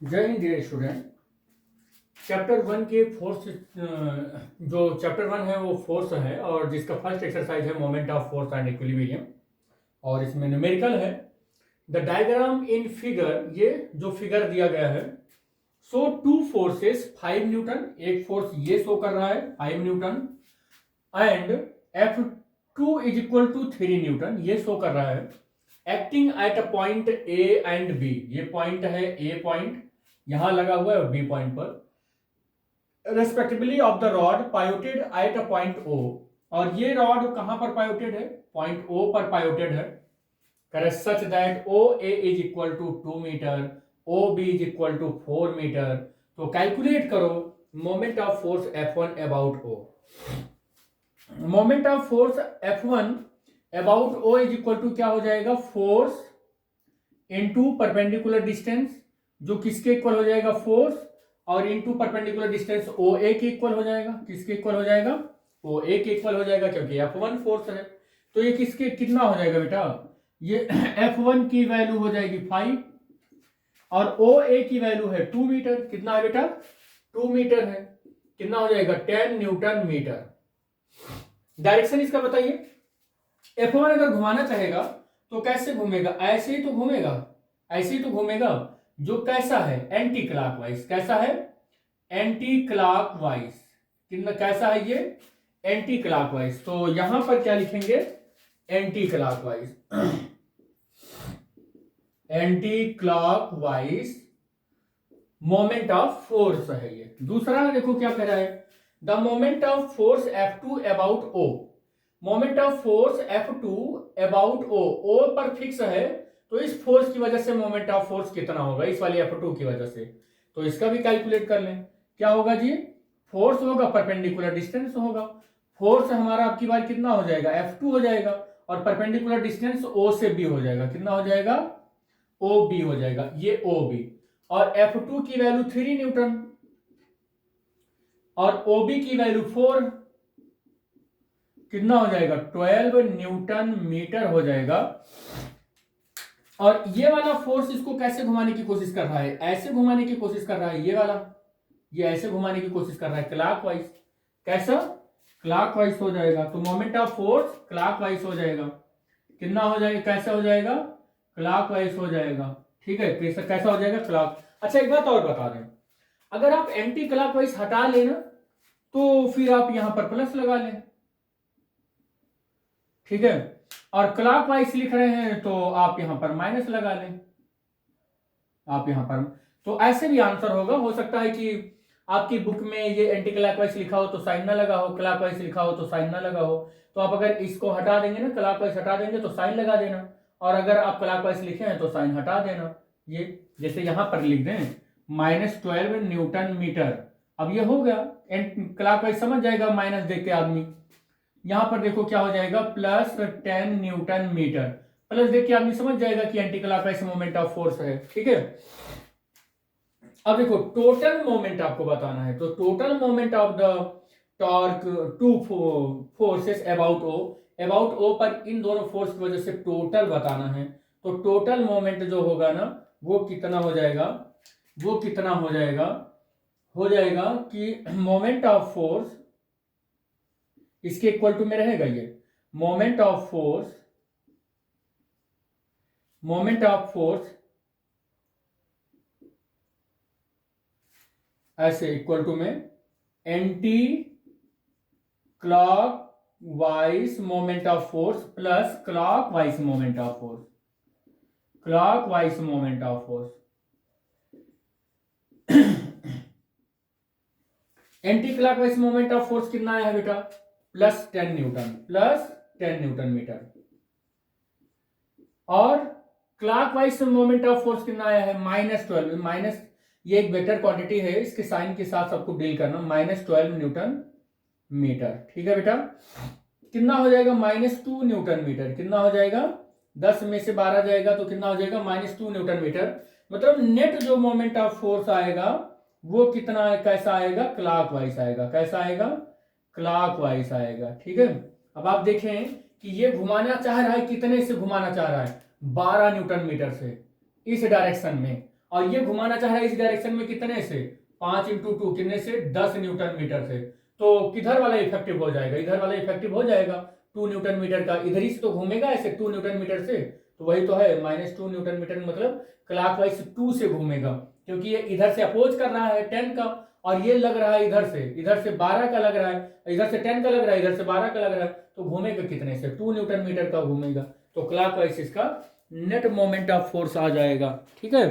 जय Hind dear student. Chapter one के force जो चैप्टर वन है वो फोर्स है और जिसका फर्स्ट एक्सरसाइज है moment of force and equilibrium और इसमें न्यूमेरिकल है। द डायग्राम इन फिगर, ये जो फिगर दिया गया है, सो टू फोर्सेस 5 न्यूटन, एक फोर्स ये शो कर रहा है 5 newton and F2 is equal to 3 newton, ये शो कर रहा है, acting at a point A and B. ये पॉइंट है ए पॉइंट, यहां लगा हुआ है बी पॉइंट पर, respectively of the rod pivoted at a point O. और ये रॉड कहां पर पायोटेड है? पॉइंट ओ पर पायोटेड है। करे such that O A is equal to 2 metre, O B is equal to 4 metre. तो कैलकुलेट करो moment of force F1 about O. Moment of force F1 about O is equal to क्या हो जाएगा? Force into perpendicular distance, जो किसके equal हो जाएगा? Force, और इनटू परपेंडिकुलर डिस्टेंस ओ ए के इक्वल हो जाएगा। किसके इक्वल हो जाएगा? ओ ए के इक्वल हो जाएगा, क्योंकि F1 फोर्स है। तो ये किसके कितना हो जाएगा बेटा? ये F1 की वैल्यू हो जाएगी 5 और ओ ए की वैल्यू है 2 मीटर। कितना है बेटा? 2 मीटर है। कितना हो जाएगा? 10 न्यूटन मीटर। डायरेक्शन इसका बताइए। F1 अगर घुमाना चाहेगा तो कैसे घूमेगा? ऐसे ही तो घूमेगा, ऐसे ही तो घूमेगा, जो कैसा है? Anti clockwise. कैसा है? Anti clockwise. कितना कैसा है ये? Anti clockwise. तो यहां पर क्या लिखेंगे? Anti clockwise. Anti clockwise moment of force है ये। दूसरा देखो क्या कह रहा है, the moment of force F2 about O. Moment of force F2 about O, O पर फिक्स है, तो इस फोर्स की वजह से मोमेंट ऑफ फोर्स कितना होगा? इस वाली F2 की वजह से। तो इसका भी कैलकुलेट कर लें। क्या होगा जी? फोर्स होगा, परपेंडिकुलर डिस्टेंस होगा। फोर्स हमारा आपकी बार कितना हो जाएगा? F2 हो जाएगा, और परपेंडिकुलर डिस्टेंस O से B हो जाएगा। कितना हो जाएगा? OB हो जाएगा, ये OB। और F2 की वैल्यू 3 न्यूटन और OB की वैल्यू 4। कितना हो जाएगा? 12 न्यूटन मीटर हो जाएगा। और ये वाला फोर्स इसको कैसे घुमाने की कोशिश कर रहा है? ऐसे घुमाने की कोशिश कर रहा है। ये वाला, ये ऐसे घुमाने की कोशिश कर रहा है क्लॉकवाइज। कैसा? क्लॉकवाइज हो जाएगा। तो मोमेंट ऑफ फोर्स क्लॉकवाइज हो जाएगा। कितना हो जाएगा? कैसा हो जाएगा? क्लॉकवाइज हो जाएगा। ठीक है, कैसा हो जाएगा? क्लॉक। अच्छा एक बात और बता दें, अगर आप एंटी क्लॉकवाइज हटा लेना तो फिर आप यहां पर प्लस लगा लें। ठीक है, और क्लॉकवाइज लिख रहे हैं तो आप यहां पर माइनस लगा लें। आप यहां पर तो ऐसे भी आंसर होगा। हो सकता है कि आपकी बुक में ये एंटी क्लॉकवाइज लिखा हो तो साइन ना लगा हो, क्लॉकवाइज लिखा हो तो साइन ना लगा हो। तो आप अगर इसको हटा देंगे ना, क्लॉकवाइज हटा देंगे तो साइन लगा देना, और अगर आप क्लॉकवाइज लिखे हैं तो साइन हटा देना। ये जैसे यहां पर लिख दें -12 न्यूटन मीटर। अब ये हो गया, क्लॉकवाइज समझ जाएगा माइनस देख के आदमी। यहां पर देखो क्या हो जाएगा? +10 न्यूटन मीटर। प्लस देख के आदमी समझ जाएगा कि anti clockwise moment of force है। ठीक है, अब देखो टोटल मोमेंट आपको बताना है। तो total moment of the torque two forces about O, about O पर इन दोनों फोर्स की वजह से टोटल बताना है। तो टोटल मोमेंट जो होगा ना, वो कितना हो जाएगा? वो कितना हो जाएगा? हो जाएगा कि मोमेंट ऑफ फोर्स इसके इक्वल टू में रहेगा ये moment of force, moment of force ऐसे इक्वल टू में anti clock wise moment of force plus clock wise moment of force, clock wise moment of force. Anti clock wise moment of force कितना आया है बेटा? +10 Newton, +10 Newton metre. और clockwise moment of force कितना आया है? -12। Minus ये एक वेक्टर क्वांटिटी है, इसके साइन के साथ सबको डील करना। -12 न्यूटन मीटर। ठीक है बेटा, कितना हो जाएगा? -2 न्यूटन मीटर। कितना हो जाएगा? 10 में से 12 जाएगा तो कितना हो जाएगा? -2 न्यूटन मीटर। मतलब नेट जो मोमेंट ऑफ फोर्स आएगा वो कितना, कैसा आएगा? क्लॉकवाइज आएगा। कैसा आएगा? क्लॉकवाइज आएगा। ठीक है, अब आप देखें कि ये घुमाना चाह रहा है, कितने से घुमाना चाह रहा है? 12 न्यूटन मीटर से इस डायरेक्शन में, और ये घुमाना चाह रहा है इस डायरेक्शन में कितने से, 5 इंटू 2 कितने से, 10 न्यूटन मीटर से। तो किधर वाला इफेक्टिव हो जाएगा, इधर वाला इफेक्टिव हो जाएगा 2 न्यूटन मीटर का, इधर ही से तो घूमेगा ऐसे 2 न्यूटन मीटर से, तो वही तो है -2 न्यूटन मीटर, मतलब क्लॉकवाइज 2 से घूमेगा, क्योंकि ये इधर से अपोज कर रहा है 10 का, और ये लग रहा है इधर से 12 का लग रहा है, इधर से 10 का लग रहा है, इधर से 12 का लग रहा है, तो घूमेगा कितने से, 2 न्यूटन मीटर का घूमेगा। तो क्लॉकवाइज इसका नेट मोमेंट ऑफ फोर्स आ जाएगा। ठीक है।